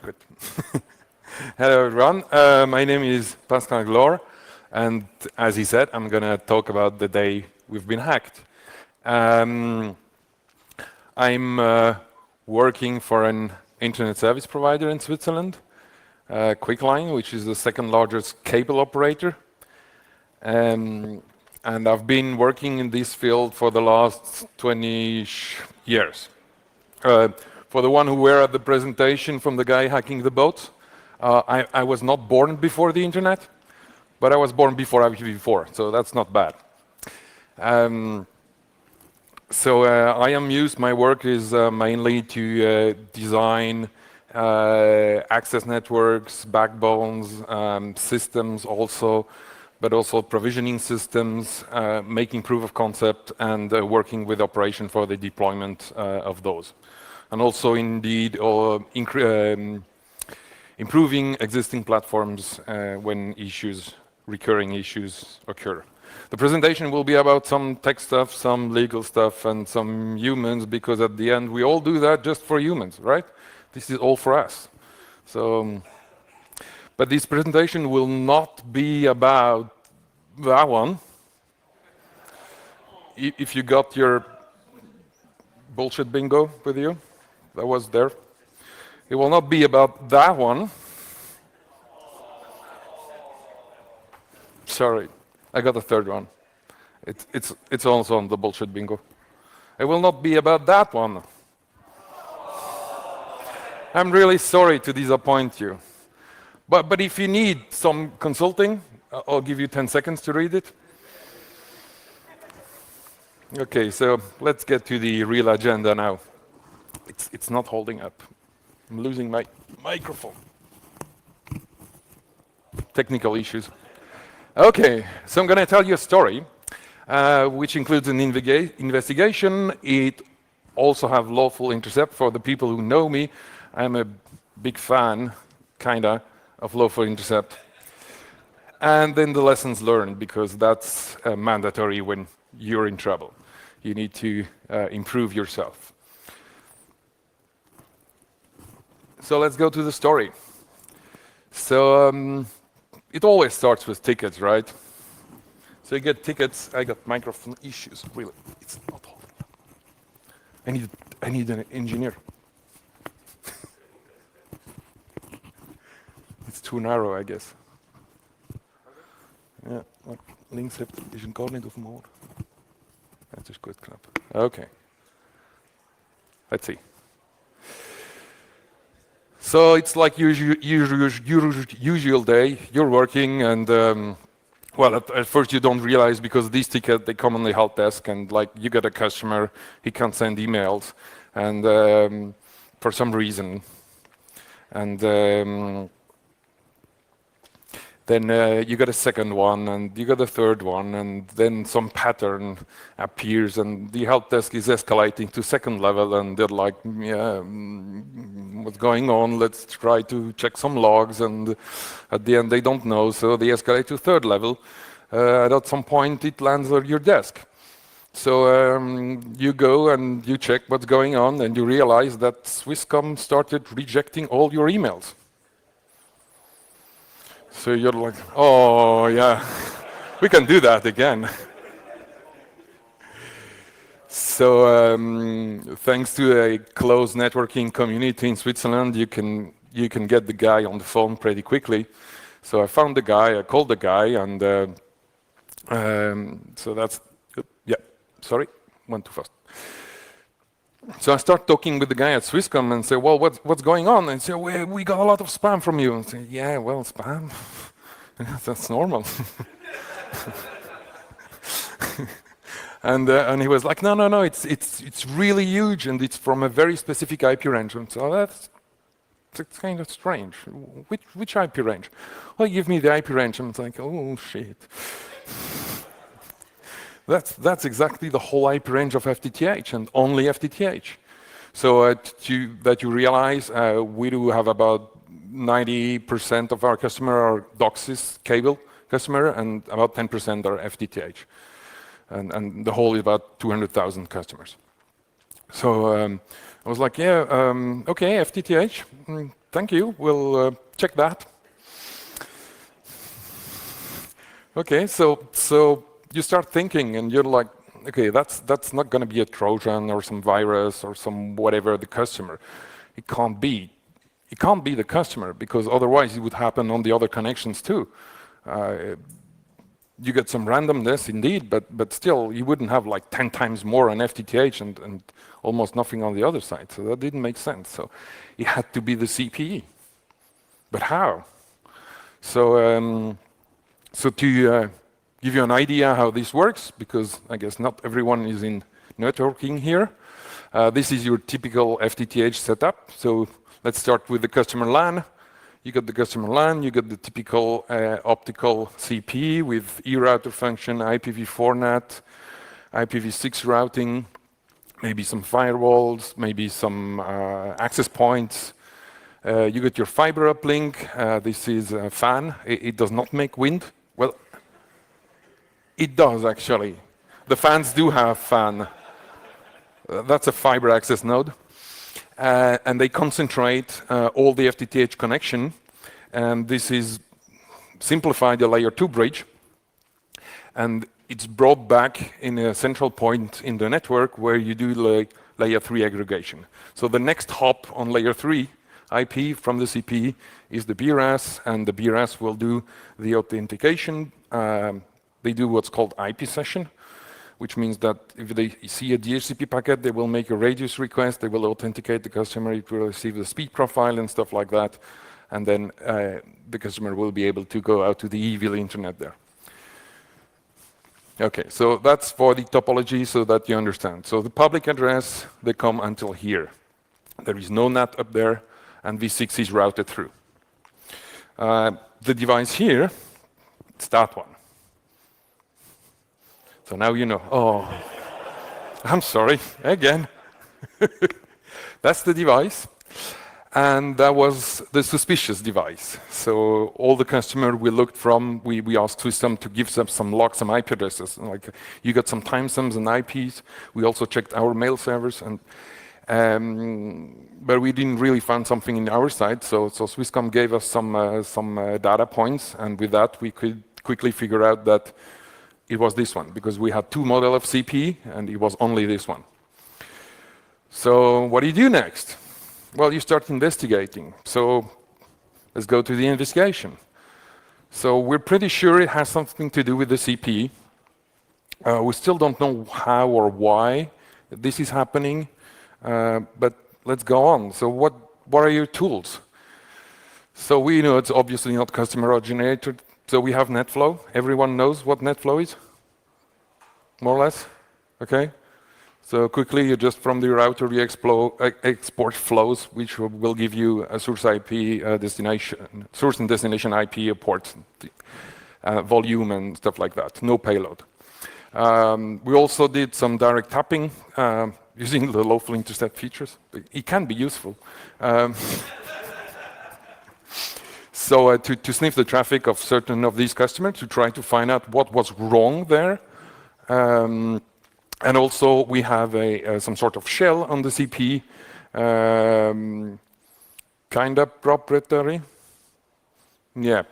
Good. Hello, everyone. My name is Pascal Gloor, and as he said, I'm going to talk about the day we've been hacked. Um, I'm working for an internet service provider in Switzerland, Quickline, which is the second largest cable operator. And I've been working in this field for the last 20 years. For the one who were at the presentation from the guy hacking the boats, I was not born before the internet, but I was born before IPv4, so that's not bad. I am used, my work is mainly to design access networks, backbones, systems also, but also provisioning systems, making proof of concept, and working with operation for the deployment of those. And also indeed improving existing platforms when recurring issues occur. The presentation will be about some tech stuff, some legal stuff, and some humans, because at the end we all do that just for humans, right? This is all for us. But this presentation will not be about that one. If you got your bullshit bingo with you, that was there. It will not be about that one. Sorry, I got a third one. It's also on the bullshit bingo. It will not be about that one. I'm really sorry to disappoint you. But if you need some consulting, I'll give you 10 seconds to read it. Okay, so let's get to the real agenda now. It's not holding up. I'm losing my microphone. Technical issues. Okay, so I'm going to tell you a story, which includes an investigation. It also have lawful intercept. For the people who know me, I'm a big fan, kinda, of lawful intercept. And then the lessons learned, because that's mandatory when you're in trouble. You need to improve yourself. So let's go to the story. So it always starts with tickets, right? So you get tickets. I got microphone issues, really. It's not holding up. I need an engineer. It's too narrow, I guess. Ja, maar links is een koning of more. Dat is goed knap. Okay. Let's see. So it's like usual day. You're working, and well, at first you don't realize, because these tickets, they come on the help desk, and like you get a customer, he can't send emails, and for some reason, and then you get a second one, and you get a third one, and then some pattern appears, and the help desk is escalating to second level, and they're like, yeah, what's going on? Let's try to check some logs, and at the end they don't know, so they escalate to third level. At some point it lands on your desk. So you go and you check what's going on, and you realize that Swisscom started rejecting all your emails. So you're like, oh yeah, we can do that again. So thanks to a close networking community in Switzerland, you can get the guy on the phone pretty quickly. So I found the guy, I called the guy, and so that's, yeah, sorry, went too fast. So I start talking with the guy at Swisscom and say, well, what's going on? And say, we got a lot of spam from you. And say, yeah, well, spam, that's normal. And he was like, no, it's really huge, and it's from a very specific IP range. And so that's kind of strange. Which IP range? Well, give me the IP range. And it's like, oh shit. That's exactly the whole IP range of FTTH, and only FTTH. So that you realize, we do have about 90% of our customer are DOCSIS cable customer, and about 10% are FTTH. And the whole is about 200,000 customers. So I was like, yeah, okay, FTTH, thank you. We'll check that. Okay, so you start thinking, and you're like, okay, that's not going to be a Trojan or some virus or some whatever the customer. It can't be. It can't be the customer, because otherwise it would happen on the other connections too. You get some randomness indeed, but still you wouldn't have like 10 times more on FTTH and almost nothing on the other side. So that didn't make sense. So it had to be the CPE. But how? So so to give you an idea how this works, because I guess not everyone is in networking here, this is your typical FTTH setup. So let's start with the customer LAN. You got the customer LAN, you got the typical optical CPE with eRouter function, IPv4 NAT, IPv6 routing, maybe some firewalls, maybe some access points. You got your fiber uplink. This is a fan. It does not make wind. Well, it does actually. The fans do have fan. That's a fiber access node. And they concentrate all the FTTH connection, and this is simplified the layer 2 bridge, and it's brought back in a central point in the network where you do layer 3 aggregation. So the next hop on layer 3 IP from the CPE is the BRAS, and the BRAS will do the authentication. They do what's called IP session, which means that if they see a DHCP packet, they will make a radius request, they will authenticate the customer, it will receive the speed profile and stuff like that, and then the customer will be able to go out to the evil internet there. Okay, so that's for the topology so that you understand. So the public address, they come until here. There is no NAT up there, and V6 is routed through. The device here, it's that one. So now you know. Oh, I'm sorry, again. That's the device. And that was the suspicious device. So all the customer we looked from, we asked system to give them some logs, some IP addresses. Like you got some timestamps and IPs. We also checked our mail servers, and but we didn't really find something in our side. So Swisscom gave us some data points, and with that we could quickly figure out that it was this one, because we had two models of CPE, and it was only this one. So what do you do next? Well, you start investigating. So let's go to the investigation. So we're pretty sure it has something to do with the CPE. We still don't know how or why this is happening, but let's go on. So what are your tools? So we know it's obviously not customer originated. So we have NetFlow. Everyone knows what NetFlow is? More or less? Okay. So quickly, you just from the router, you export flows, which will give you a source IP destination, source and destination IP, a port, volume, and stuff like that. No payload. We also did some direct tapping using the lawful intercept features. It can be useful. So to sniff the traffic of certain of these customers, to try to find out what was wrong there. And also we have some sort of shell on the CP, kind of proprietary. Yeah.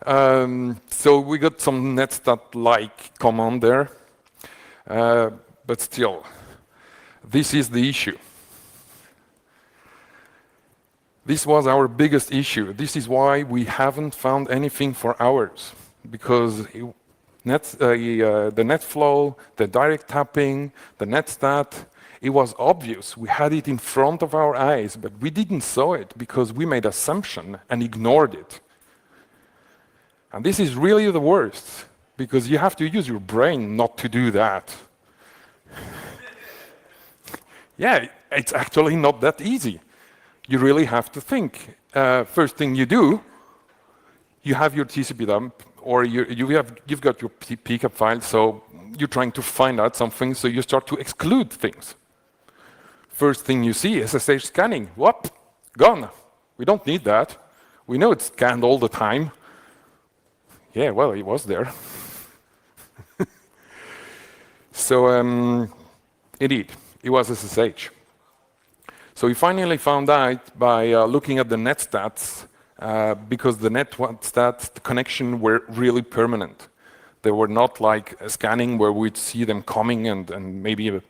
So we got some netstat-like command there, but still, this is the issue. This was our biggest issue. This is why we haven't found anything for hours, because the NetFlow, the direct tapping, the netstat, it was obvious. We had it in front of our eyes, but we didn't saw it because we made assumption and ignored it. And this is really the worst, because you have to use your brain not to do that. Yeah, it's actually not that easy. You really have to think. First thing you do, you have your TCP dump, or you've got your pcap file, so you're trying to find out something, so you start to exclude things. First thing you see, SSH scanning. Whoop, gone. We don't need that. We know it's scanned all the time. Yeah, well, it was there. So, indeed, it was SSH. So we finally found out by looking at the net stats, because the net stats, the connection were really permanent. They were not like a scanning where we'd see them coming and maybe a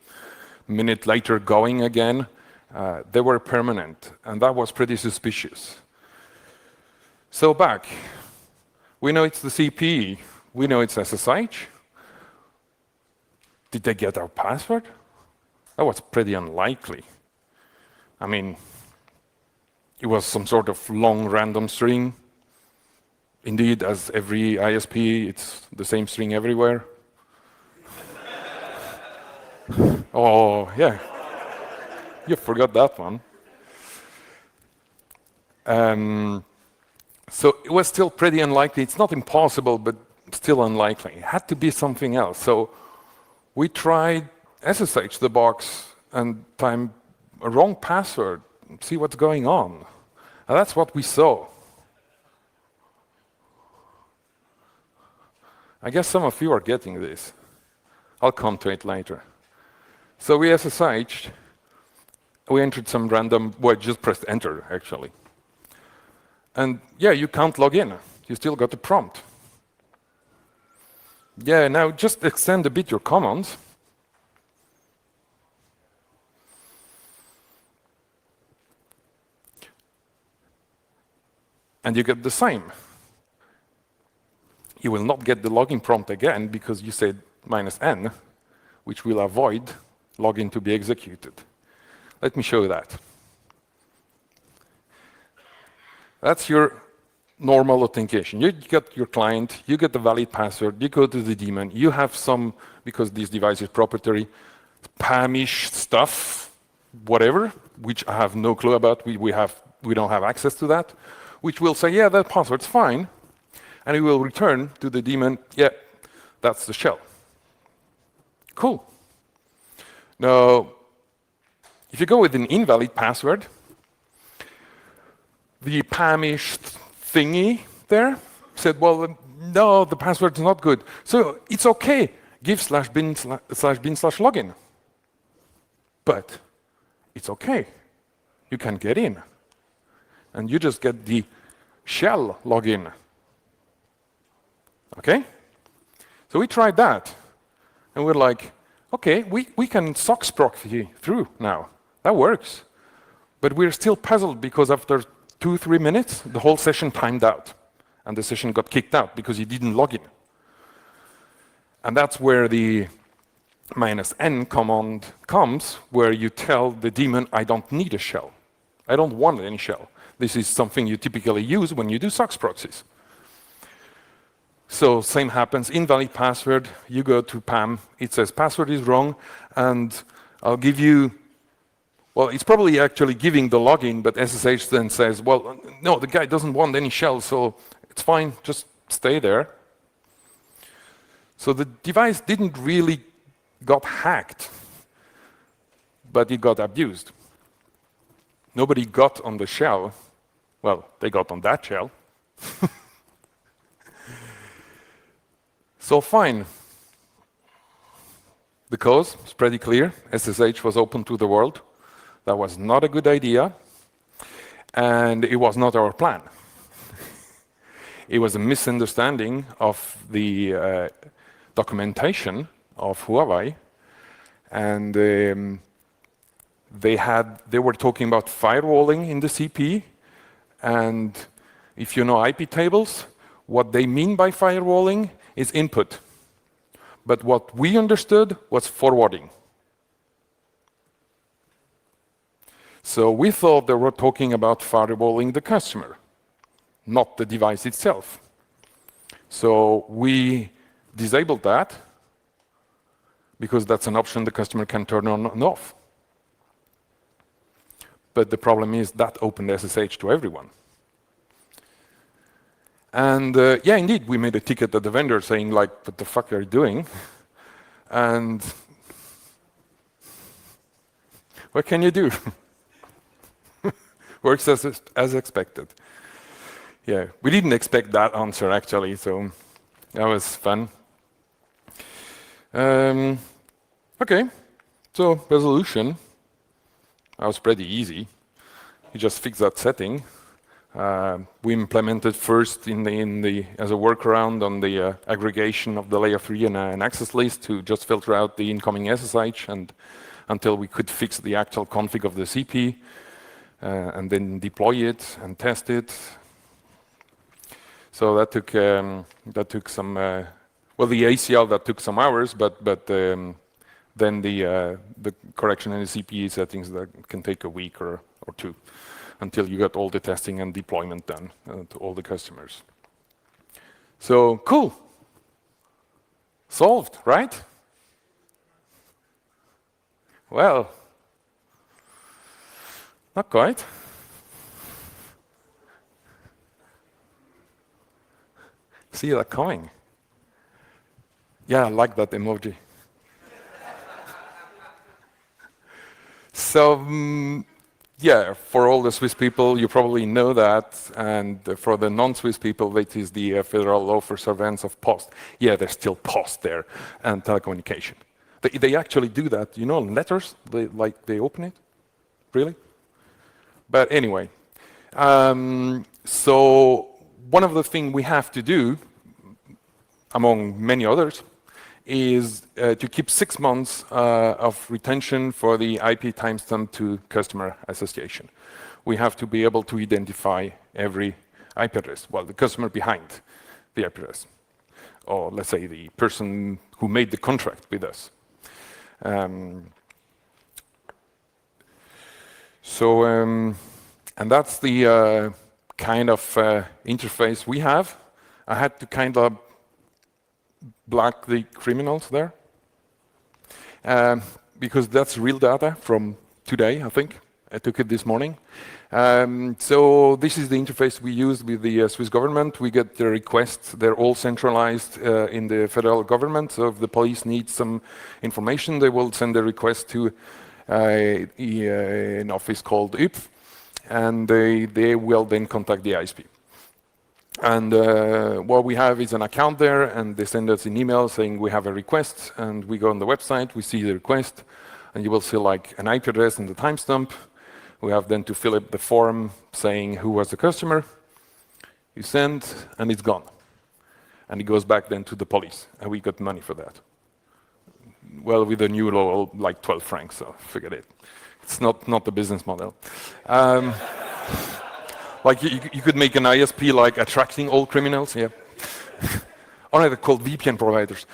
minute later going again. They were permanent, and that was pretty suspicious. So back, we know it's the CP, we know it's SSH. Did they get our password? That was pretty unlikely. I mean, it was some sort of long random string. Indeed, as every ISP, it's the same string everywhere. Oh, yeah. You forgot that one. So it was still pretty unlikely. It's not impossible, but still unlikely. It had to be something else. So we tried SSH the box and time a wrong password, see what's going on. And that's what we saw. I guess some of you are getting this. I'll come to it later. So we SSH'd, we entered some random, well, just pressed enter, actually. And yeah, you can't log in. You still got the prompt. Yeah, now just extend a bit your commands. And you get the same. You will not get the login prompt again because you said -n, which will avoid login to be executed. Let me show you that. That's your normal authentication. You get your client, you get the valid password, you go to the daemon, you have some, because this device is proprietary, PAM-ish stuff, whatever, which I have no clue about. We don't have access to that, which will say, yeah, that password's fine, and it will return to the daemon, yeah, that's the shell. Cool. Now, if you go with an invalid password, the PAM-ish thingy there said, well, no, the password's not good. So it's okay, give /bin/login. But it's okay. You can get in. And you just get the shell login. Okay? So we tried that. And we're like, okay, we can SOX proxy through now. That works. But we're still puzzled because after 2-3 minutes, the whole session timed out. And the session got kicked out because you didn't log in. And that's where the -n command comes, where you tell the daemon, I don't need a shell. I don't want any shell. This is something you typically use when you do SOX proxies. So same happens, invalid password, you go to PAM, it says password is wrong, and I'll give you, well, it's probably actually giving the login, but SSH then says, well, no, the guy doesn't want any shell, so it's fine, just stay there. So the device didn't really got hacked, but it got abused. Nobody got on the shell. Well, they got on that shell. So fine. The cause is pretty clear. SSH was open to the world. That was not a good idea. And it was not our plan. It was a misunderstanding of the documentation of Huawei. And they were talking about firewalling in the CP. And if you know IP tables, what they mean by firewalling is input. But what we understood was forwarding. So we thought they were talking about firewalling the customer, not the device itself. So we disabled that, because that's an option the customer can turn on and off. But the problem is that opened SSH to everyone. And yeah, indeed, we made a ticket at the vendor saying, like, what the fuck are you doing? And what can you do? Works as expected. Yeah, we didn't expect that answer, actually, so that was fun. Okay, so resolution. That was pretty easy. You just fix that setting. We implemented first as a workaround on the aggregation of the layer 3 and an access list to just filter out the incoming SSH and until we could fix the actual config of the CP and then deploy it and test it. So that took some well, the ACL that took some hours, but then the correction in the CPE settings that can take a week or two until you got all the testing and deployment done to all the customers. So cool, solved, right? Well, not quite. See that coming. Yeah, I like that emoji. So, yeah, for all the Swiss people, you probably know that, and for the non-Swiss people, it is the federal law for surveillance of post. Yeah, there's still post there, and telecommunication. They actually do that, you know, in letters, they open it, really? But anyway, so one of the things we have to do, among many others, is to keep 6 months of retention for the IP timestamp to customer association. We have to be able to identify every IP address, well, the customer behind the IP address, or let's say the person who made the contract with us. And that's the kind of interface we have. I had to kind of black the criminals there because that's real data from today, I think. I took it this morning. So this is the interface we use with the Swiss government. We get the requests. They're all centralized in the federal government. So if the police needs some information, they will send a request to an office called UPF, and they will then contact the ISP. And what we have is an account there, and they send us an email saying we have a request, and we go on the website, we see the request, and you will see like an IP address and the timestamp. We have then to fill up the form saying who was the customer. You send, and it's gone. And it goes back then to the police, and we got money for that. Well, with the new law, like 12 francs, so forget it. It's not the business model. Like you could make an ISP like attracting all criminals, yeah. Or they're called VPN providers.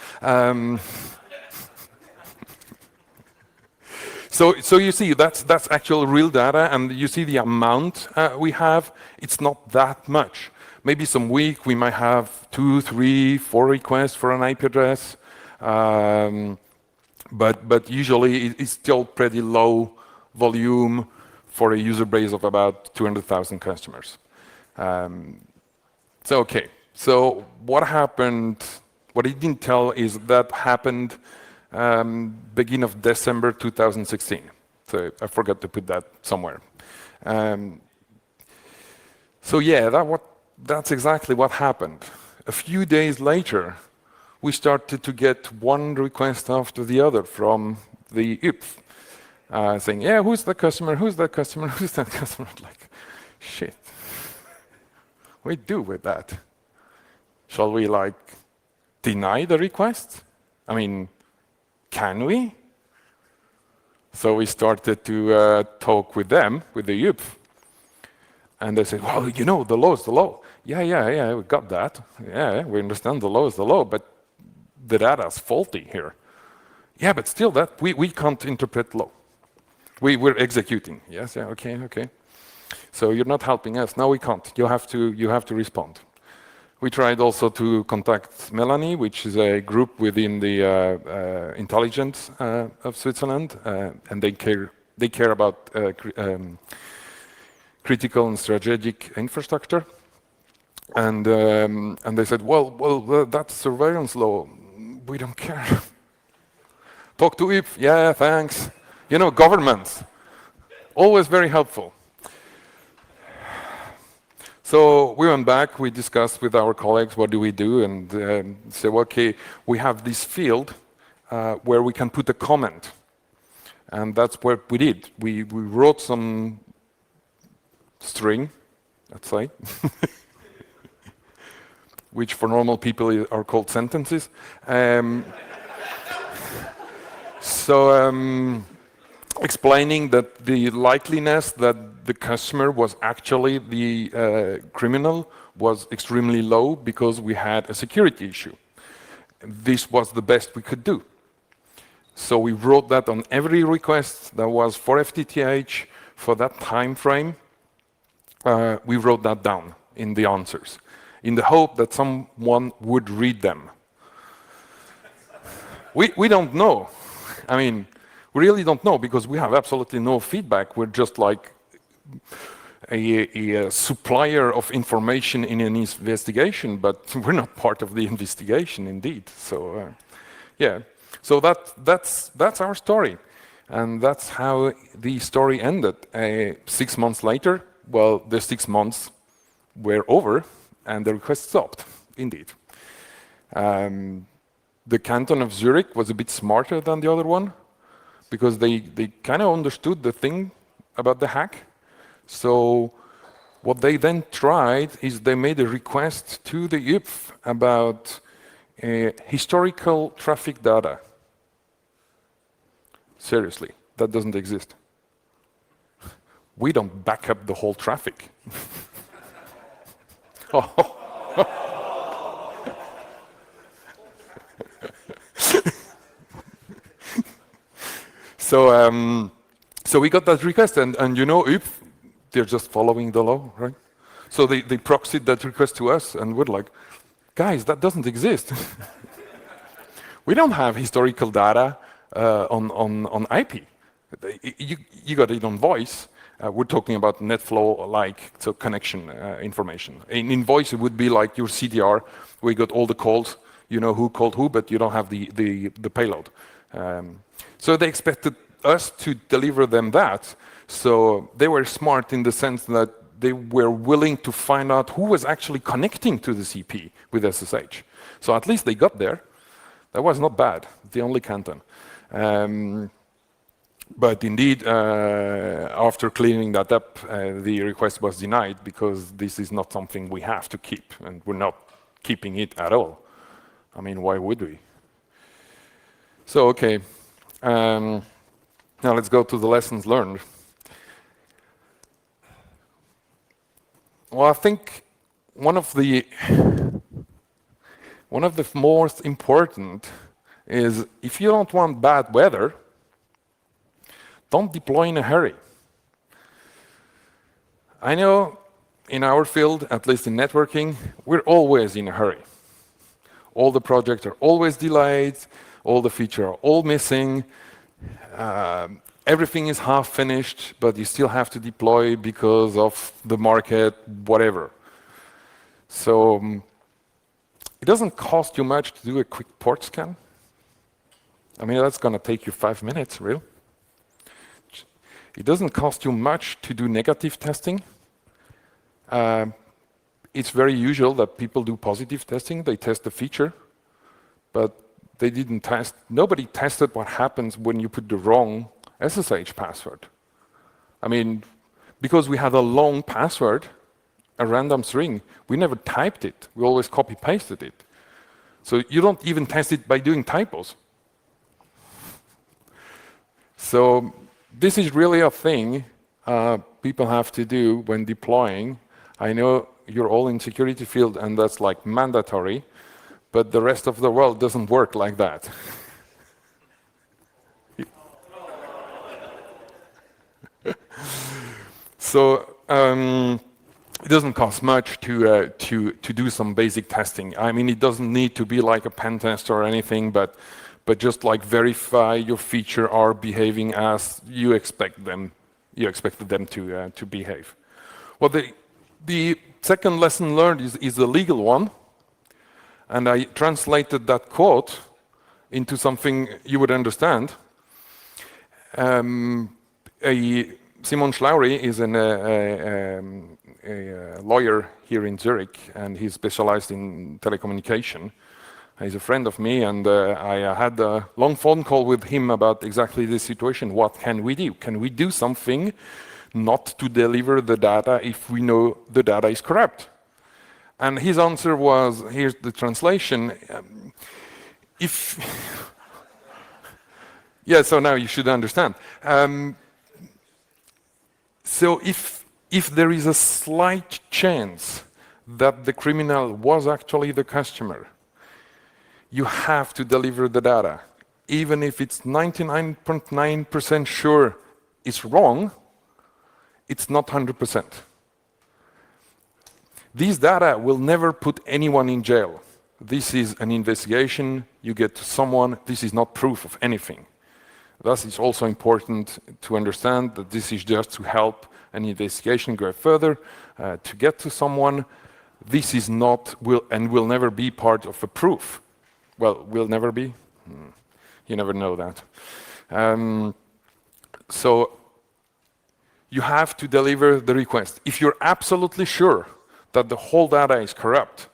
So you see, that's actual real data, and you see the amount we have. It's not that much. Maybe some week we might have 2, 3, 4 requests for an IP address, but usually it's still pretty low volume for a user base of about 200,000 customers. Okay. So what happened? What he didn't tell is that happened beginning of December 2016. So I forgot to put that somewhere. So yeah, that's exactly what happened. A few days later, we started to get one request after the other from the UPF. Saying, yeah, who's the customer, who's that customer, who's that customer? Like, shit. What do we do with that? Shall we, like, deny the request? I mean, can we? So we started to talk with them, with the UPF. And they said, well, you know, the law is the law. Yeah, we got that. Yeah, we understand the law is the law, but the data is faulty here. Yeah, but still, that we can't interpret law. We're executing. Yes, yeah, okay. So you're not helping us. No, we can't. You have to respond. We tried also to contact Melanie, which is a group within the intelligence of Switzerland, and they care about critical and strategic infrastructure. And they said, well, that's surveillance law. We don't care. Talk to IF. Yeah, thanks. You know, governments, always very helpful. So we went back, we discussed with our colleagues, what do we do? And said, okay, we have this field where we can put a comment. And that's what we did. We wrote some string, let's say, which for normal people are called sentences. So explaining that the likeliness that the customer was actually the criminal was extremely low because we had a security issue. This was the best we could do. So we wrote that on every request that was for FTTH for that time frame. We wrote that down in the answers in the hope that someone would read them. We don't know. I mean, we really don't know because we have absolutely no feedback. We're just like a supplier of information in an investigation, but we're not part of the investigation, indeed. So, yeah. So that's our story, and that's how the story ended. 6 months later, well, the 6 months were over, and the request stopped. Indeed. The canton of Zurich was a bit smarter than the other one because they kind of understood the thing about the hack. So what they then tried is they made a request to the IPF about historical traffic data. Seriously, that doesn't exist. We don't back up the whole traffic. Oh. So we got that request, and you know, if they're just following the law, right? So they proxied that request to us, and we're like, guys, that doesn't exist. We don't have historical data on IP. You got it on voice. We're talking about NetFlow-like, so connection information. In voice, it would be like your CDR, where you got all the calls, you know who called who, but you don't have the payload. So they expected us to deliver them that. So they were smart in the sense that they were willing to find out who was actually connecting to the CP with SSH. So at least they got there. That was not bad, the only canton. But indeed, after cleaning that up, the request was denied because this is not something we have to keep, and we're not keeping it at all. I mean, why would we? So, okay. Now let's go to the lessons learned. Well, I think one of the most important is if you don't want bad weather, don't deploy in a hurry. I know in our field, at least in networking, we're always in a hurry. All the projects are always delayed, all the features are all missing, everything is half finished, but you still have to deploy because of the market, whatever. So it doesn't cost you much to do a quick port scan. I mean, that's going to take you 5 minutes, really. It doesn't cost you much to do negative testing. It's very usual that people do positive testing. They test the feature, but they didn't test. Nobody tested what happens when you put the wrong SSH password. I mean, because we had a long password, a random string, we never typed it. We always copy-pasted it. So you don't even test it by doing typos. So this is really a thing people have to do when deploying. I know you're all in security field and that's like mandatory, but the rest of the world doesn't work like that. So it doesn't cost much to do some basic testing. I mean, it doesn't need to be like a pen test or anything, but just like verify your feature are behaving as you expected them to behave. Well, the second lesson learned is the legal one, and I translated that quote into something you would understand. Simon Schlaury is a lawyer here in Zurich, and he's specialized in telecommunication. He's a friend of me, and I had a long phone call with him about exactly this situation. What can we do? Can we do something not to deliver the data if we know the data is corrupt? And his answer was, here's the translation, if... yeah, so now you should understand. So if there is a slight chance that the criminal was actually the customer, you have to deliver the data. Even if it's 99.9% sure it's wrong, it's not 100%. These data will never put anyone in jail. This is an investigation, you get to someone, this is not proof of anything. Thus, it's also important to understand that this is just to help an investigation go further, to get to someone. This is not, will never be part of a proof. Well, will never be? You never know that. So you have to deliver the request. If you're absolutely sure that the whole data is corrupt,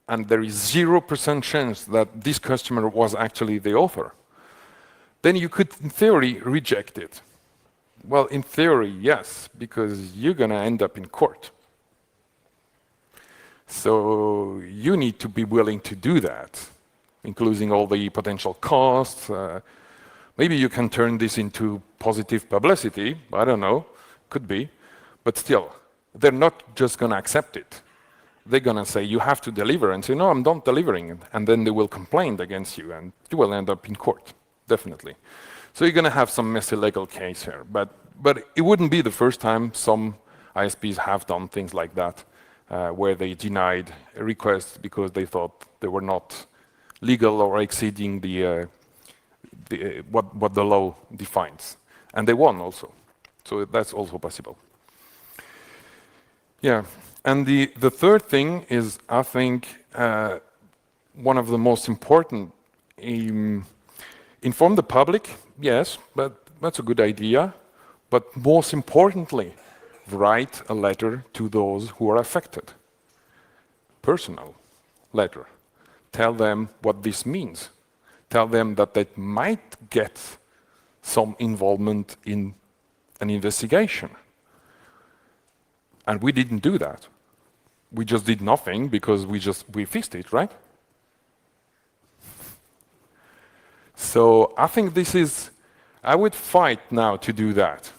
and there is 0% chance that this customer was actually the author, then you could, in theory, reject it. Well, in theory, yes, because you're going to end up in court. So you need to be willing to do that, including all the potential costs. Maybe you can turn this into positive publicity, I don't know, could be. But still, they're not just going to accept it. They're going to say, you have to deliver, and say, no, I'm not delivering. And then they will complain against you, and you will end up in court, definitely. So you're going to have some messy legal case here. But it wouldn't be the first time some ISPs have done things like that, where they denied a request because they thought they were not legal or exceeding what the law defines. And they won also. So that's also possible. Yeah. And the third thing is, I think, one of the most important. Inform the public, yes, but that's a good idea. But most importantly, write a letter to those who are affected. Personal letter. Tell them what this means. Tell them that they might get some involvement in an investigation. And we didn't do that. We just did nothing because we fixed it, right? So I think I would fight now to do that.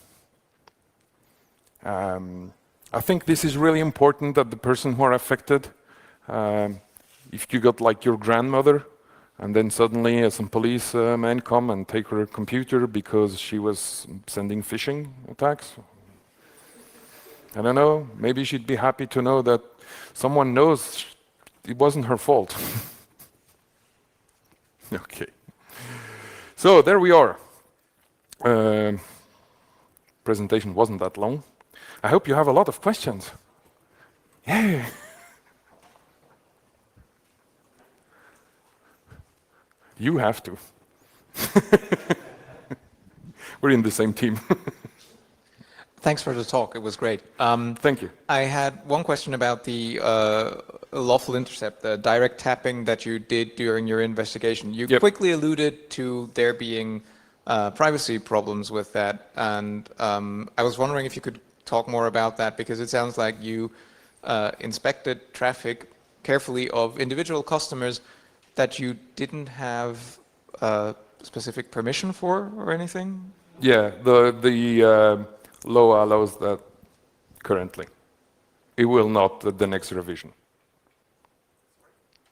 I think this is really important that the person who are affected, if you got like your grandmother, and then suddenly some policemen come and take her computer because she was sending phishing attacks. I don't know, maybe she'd be happy to know that someone knows it wasn't her fault. Okay. So there we are. Presentation wasn't that long. I hope you have a lot of questions. Yeah. You have to. We're in the same team. Thanks for the talk. It was great. Thank you. I had one question about the lawful intercept, the direct tapping that you did during your investigation. You quickly alluded to there being privacy problems with that, and I was wondering if you could talk more about that, because it sounds like you inspected traffic carefully of individual customers that you didn't have specific permission for or anything? Yeah, the law allows that currently. It will not at the next revision.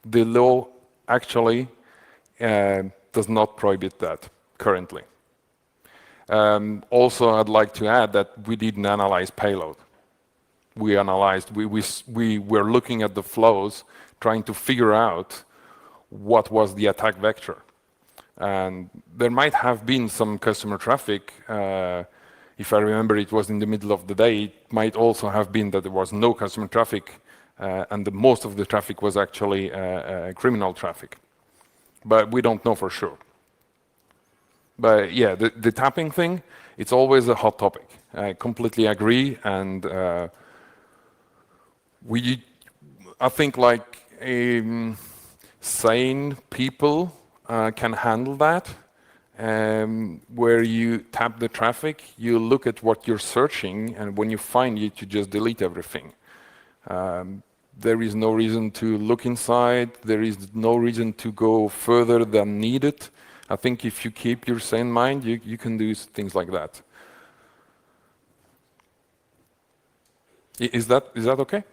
The law actually does not prohibit that currently. Also, I'd like to add that we didn't analyze payload. We were looking at the flows, trying to figure out what was the attack vector. And there might have been some customer traffic. If I remember, it was in the middle of the day. It might also have been that there was no customer traffic, and most of the traffic was actually criminal traffic. But we don't know for sure. But yeah, the tapping thing, it's always a hot topic. I completely agree, and I think like sane people can handle that. Where you tap the traffic, you look at what you're searching, and when you find it, you just delete everything. There is no reason to look inside. There is no reason to go further than needed. I think if you keep your sane mind, you can do things like that. Is that okay?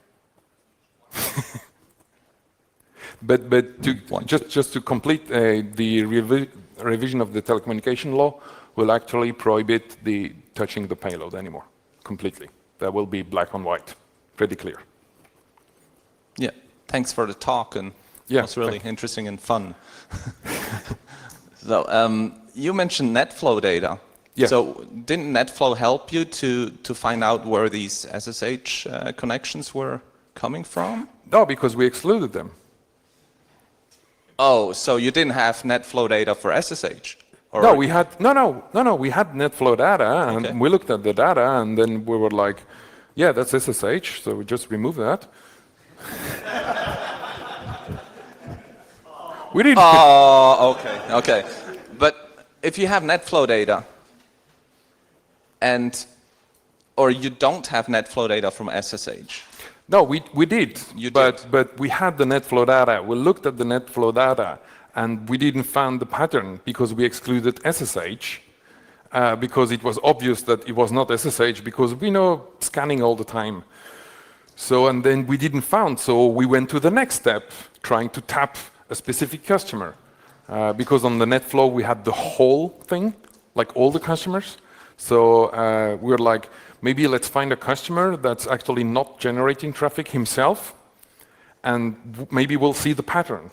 But just to complete, the revision of the telecommunication law will actually prohibit the touching the payload anymore, completely. That will be black and white, pretty clear. Yeah, thanks for the talk, and it was really interesting and fun. So you mentioned NetFlow data. Yeah. So didn't NetFlow help you to find out where these SSH connections were coming from? No, because we excluded them. Oh, so you didn't have NetFlow data for SSH? Or no, we had we had NetFlow data, and we looked at the data, and then we were like, yeah, that's SSH, so we just removed that. We didn't. Oh, okay. But if you have NetFlow data, or you don't have NetFlow data from SSH. No, we did. But we had the NetFlow data. We looked at the NetFlow data, and we didn't find the pattern because we excluded SSH, because it was obvious that it was not SSH, because we know scanning all the time. So, and then we didn't find, so we went to the next step, trying to tap a specific customer. Because on the NetFlow, we had the whole thing, like all the customers. So we're like, maybe let's find a customer that's actually not generating traffic himself, and maybe we'll see the pattern.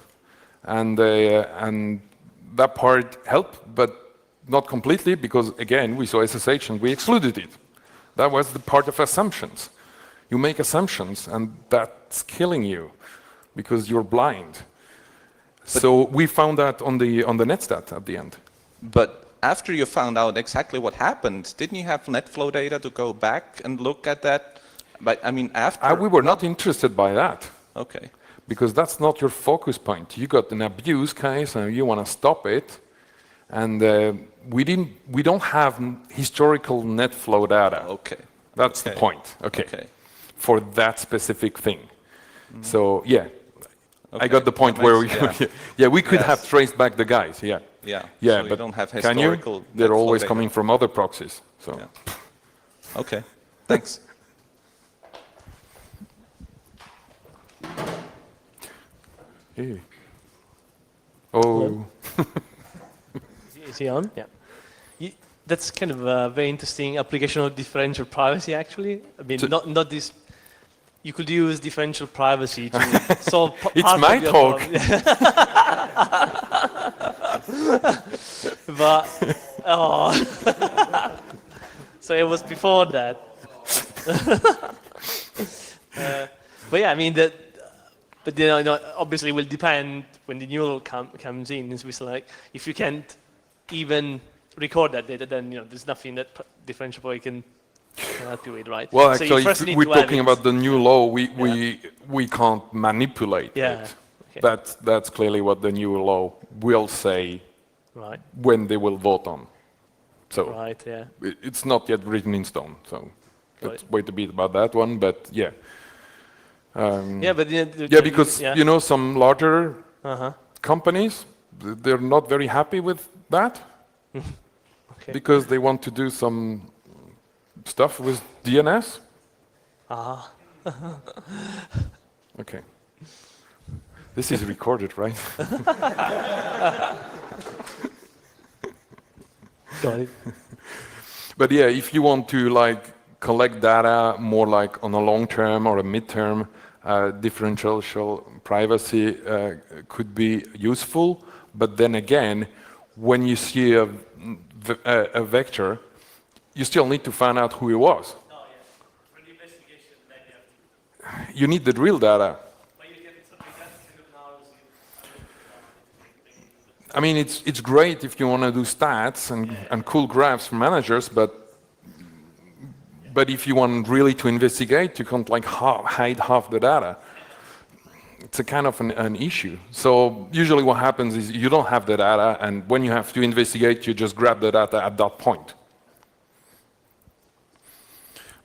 And that part helped, but not completely, because again, we saw SSH and we excluded it. That was the part of assumptions. You make assumptions, and that's killing you, because you're blind. So we found that on the NetStat at the end. But after you found out exactly what happened, didn't you have NetFlow data to go back and look at that? But I mean, after we were not interested by that. Okay. Because that's not your focus point. You got an abuse case and you want to stop it, and we don't have historical NetFlow data. Okay. That's the point. Okay. For that specific thing. Mm-hmm. So yeah. Okay. I got the point where we could have traced back the guys. Yeah. So but you don't have historical. They're always coming from other proxies. So. Yeah. Okay. Thanks. Hey. Oh. Is he on? Yeah. That's kind of a very interesting application of differential privacy, actually. I mean, not this. You could use differential privacy to solve it's my talk. But so it was before that. But yeah, I mean that. But you know, obviously, it will depend when the new law comes in. It's like if you can't even record that data, then there's nothing that differential privacy can help you with, right? Well, actually, if we're talking about the new law, we can't manipulate it. Okay. That's clearly what the new law will say when they will vote on. So it's not yet written in stone. So let's wait a bit about that one. But yeah. Because some larger companies, they're not very happy with that because they want to do some stuff with DNS. Okay. This is recorded, right? Got it. But yeah, if you want to collect data more like on a long term or a mid-term, differential privacy could be useful. But then again, when you see a vector, you still need to find out who it was. Oh, yeah. For the investigation, then you have to. You need the real data. But you get something that's kind of I mean, it's great if you want to do stats and cool graphs for managers, but if you want really to investigate, you can't hide half the data. it's a kind of an issue. So usually what happens is you don't have the data, and when you have to investigate, you just grab the data at that point.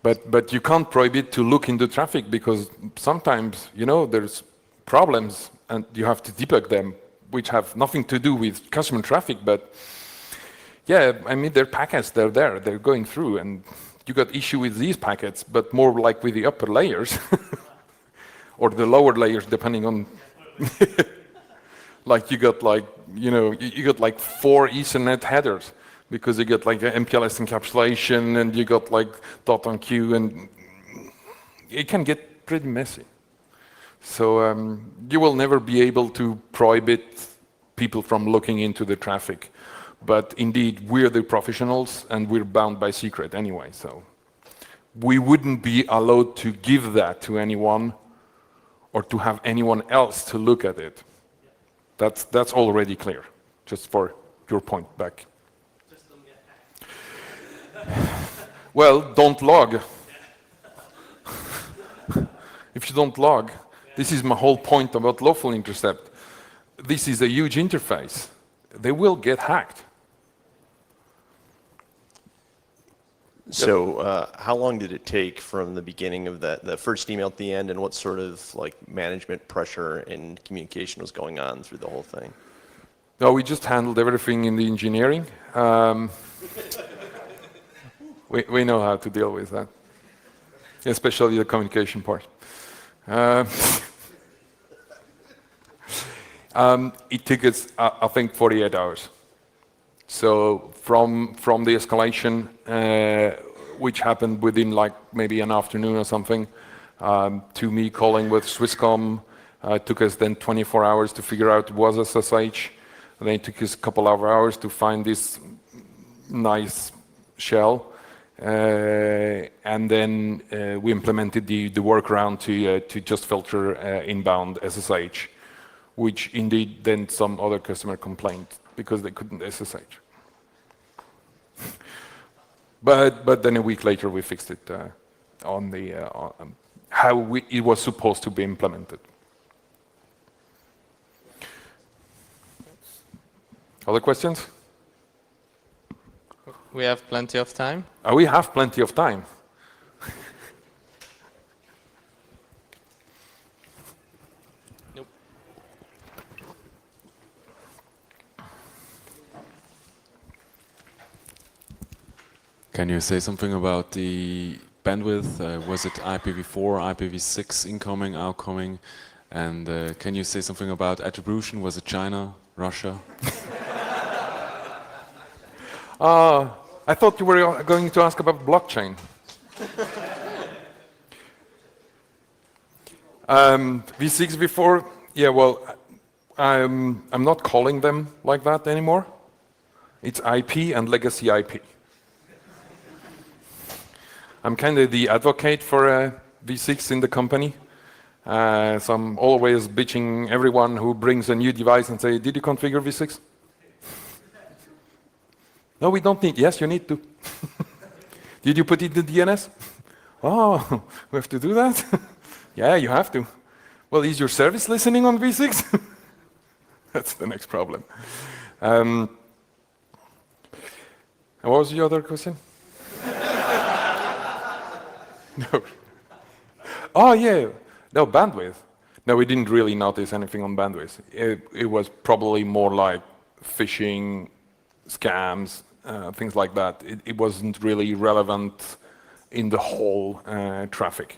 But you can't prohibit to look into traffic, because sometimes, you know, there's problems and you have to debug them, which have nothing to do with customer traffic, but yeah, I mean, they're packets, they're there, they're going through, and you got issue with these packets, but more like with the upper layers or the lower layers, depending on like you got like, you know, you got like 4 Ethernet headers, because you get like an MPLS encapsulation, and you got like dot on queue, and it can get pretty messy. So you will never be able to prohibit people from looking into the traffic. But indeed, we're the professionals, and we're bound by secret anyway. So we wouldn't be allowed to give that to anyone, or to have anyone else to look at it. That's already clear, just for your point back. Well, don't log. If you don't log, this is my whole point about lawful intercept. This is a huge interface. They will get hacked. So how long did it take from the beginning of the first email at the end, and what sort of like management pressure and communication was going on through the whole thing? No, we just handled everything in the engineering. We know how to deal with that, especially the communication part. It took us, I think, 48 hours. So from the escalation, which happened within like maybe an afternoon or something, to me calling with Swisscom, took us then 24 hours to figure out it was SSH. And then it took us a couple of hours to find this nice shell. And then we implemented the workaround to just filter inbound SSH, which indeed then some other customer complained because they couldn't SSH. But then a week later we fixed it on the how it was supposed to be implemented. Other questions? We have plenty of time. We have plenty of time. Nope. Can you say something about the bandwidth? Was it IPv4, IPv6 incoming, outgoing? And can you say something about attribution? Was it China, Russia? I thought you were going to ask about blockchain. V6, V4, yeah, well, I'm not calling them like that anymore. It's IP and legacy IP. I'm kind of the advocate for V6 in the company. So I'm always bitching everyone who brings a new device and say, did you configure V6? No, we don't need. Yes, you need to. Did you put it in DNS? Oh, we have to do that? Yeah, you have to. Well, is your service listening on V6? That's the next problem. And what was the other question? No. Oh, yeah. No, bandwidth. No, we didn't really notice anything on bandwidth. It was probably more like phishing, scams, things like that. It wasn't really relevant in the whole traffic.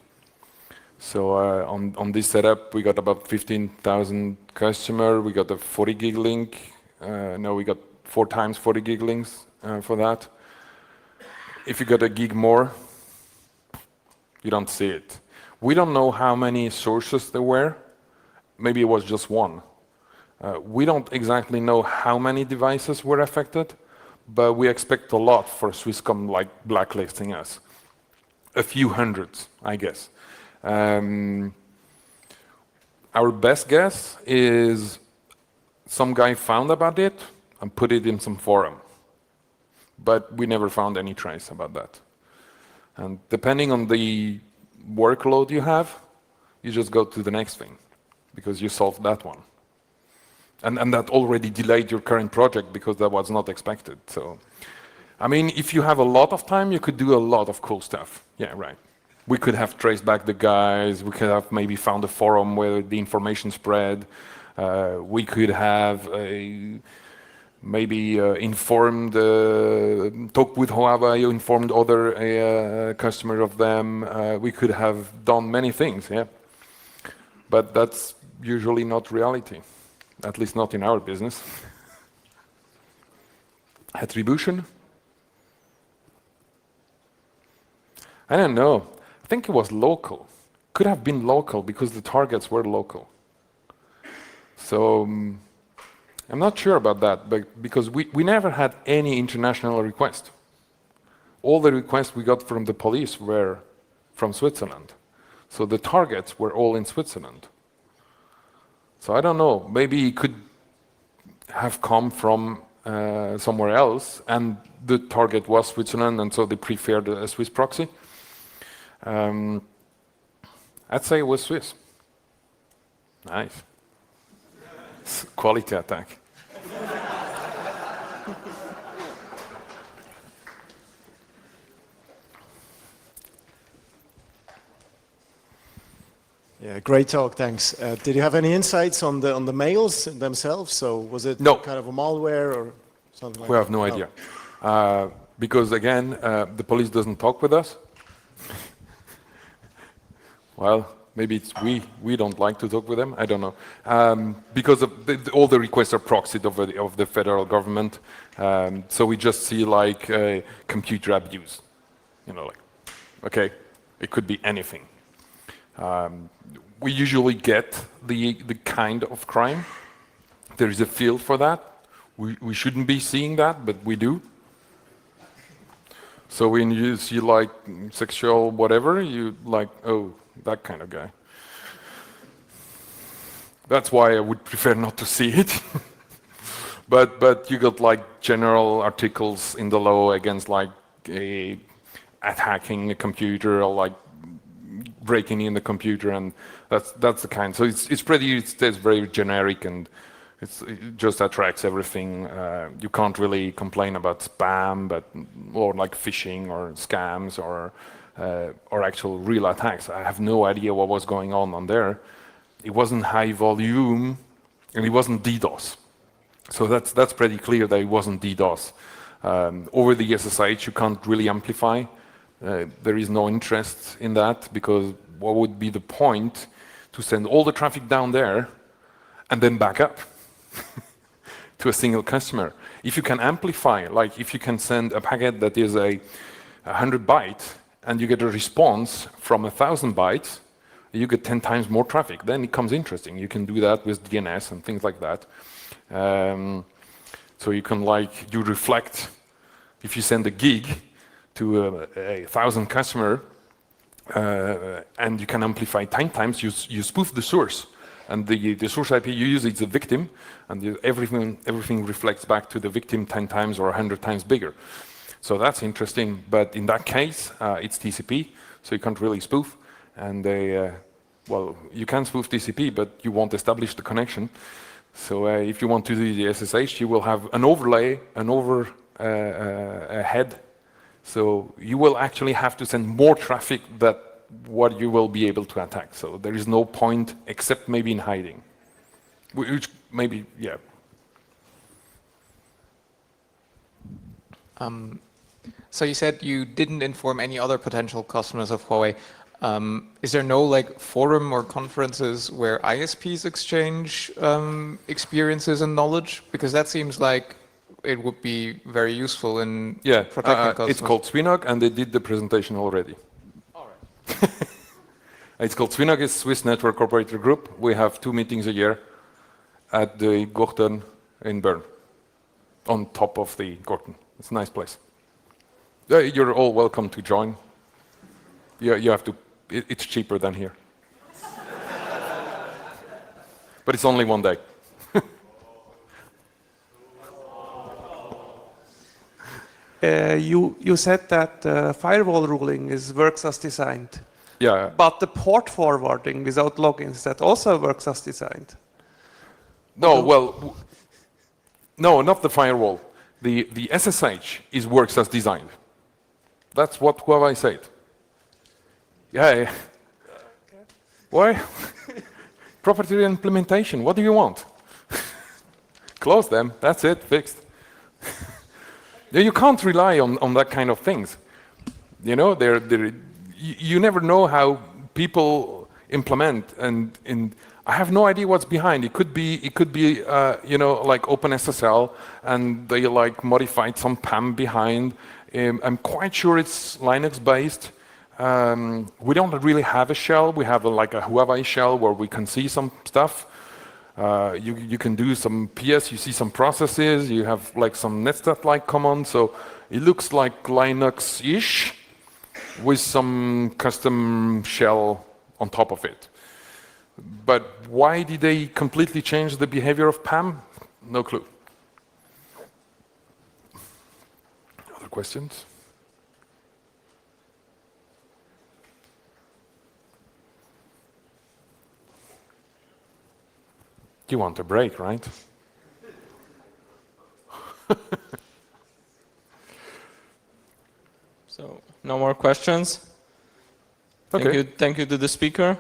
So on this setup, we got about 15,000 customer. We got a 40 gig link. No, we got 4 times 40 gig links for that. If you got a gig more, you don't see it. We don't know how many sources there were. Maybe it was just one. We don't exactly know how many devices were affected, but we expect a lot for Swisscom like blacklisting us. A few hundreds, I guess. Our best guess is some guy found about it and put it in some forum. But we never found any trace about that. And depending on the workload you have, you just go to the next thing. because you solved that one. And that already delayed your current project because that was not expected. So, I mean, if you have a lot of time, you could do a lot of cool stuff. Yeah, right. We could have traced back the guys. We could have maybe found a forum where the information spread. We could have maybe informed, talked with Huawei, informed other customers of them. We could have done many things, yeah. But that's usually not reality, at least not in our business. Attribution? I don't know. I think it was local. Could have been local because the targets were local. So I'm not sure about that, but because we never had any international request. All the requests we got from the police were from Switzerland. So the targets were all in Switzerland. So I don't know, maybe it could have come from somewhere else and the target was Switzerland and so they preferred a Swiss proxy. I'd say it was Swiss. Nice. Quality attack. Yeah, great talk, thanks. Did you have any insights on the mails themselves? So was it No. kind of a malware or something like that? We have no idea. Because again, the police doesn't talk with us. Well, maybe it's we don't like to talk with them, I don't know. Because of all the requests are proxied of the federal government. So we just see like computer abuse. You know, like, okay, it could be anything. We usually get the kind of crime. There is a field for that. We shouldn't be seeing that, but we do. So when you see like sexual whatever, you like, oh, that kind of guy. That's why I would prefer not to see it. but you got like general articles in the law against like attacking a computer or like breaking in the computer, and that's the kind. So it's very generic and it just attracts everything. You can't really complain about spam, or like phishing or scams or actual real attacks. I have no idea what was going on there. It wasn't high volume, and it wasn't DDoS. So that's pretty clear that it wasn't DDoS. Over the SSH, you can't really amplify. There is no interest in that because what would be the point to send all the traffic down there and then back up to a single customer? If you can amplify, like if you can send a packet that is 100 bytes and you get a response from 1,000 bytes, you get 10 times more traffic. Then it becomes interesting. You can do that with DNS and things like that. So you can you reflect, if you send a gig to 1,000 customer and you can amplify 10 times, you spoof the source. And the source IP you use is the victim, and everything reflects back to the victim 10 times or 100 times bigger. So that's interesting, but in that case, it's TCP, so you can't really spoof. And well, you can spoof TCP, but you won't establish the connection. So if you want to do the SSH, you will have an overlay, a head. So you will actually have to send more traffic than what you will be able to attack. So there is no point except maybe in hiding. Which maybe, yeah. So you said you didn't inform any other potential customers of Huawei. Is there no like forum or conferences where ISPs exchange experiences and knowledge? Because that seems like it would be very useful in protecting customers. It's called SWINOG, and they did the presentation already. All right. It's called SWINOG, it's Swiss Network Operator Group. We have 2 meetings a year at the Gorten in Bern, on top of the Gorten. It's a nice place. You're all welcome to join. You have to. It's cheaper than here. But it's only 1 day. You said that firewall ruling works as designed. Yeah. But the port forwarding without logins, that also works as designed. No, well, no, not the firewall. The SSH works as designed. That's what Huawei said. Yeah. Why? Proprietary implementation. What do you want? Close them. That's it. Fixed. You can't rely on that kind of things. You know, you never know how people implement, and I have no idea what's behind. It could be you know, like OpenSSL, and they like modified some PAM behind. I'm quite sure it's Linux based. We don't really have a shell. We have like a Huawei shell where we can see some stuff. You can do some PS, you see some processes, you have like some netstat-like command, so it looks like Linux-ish with some custom shell on top of it. But why did they completely change the behavior of PAM? No clue. Other questions? You want a break, right? So no more questions. Okay. Thank you to the speaker.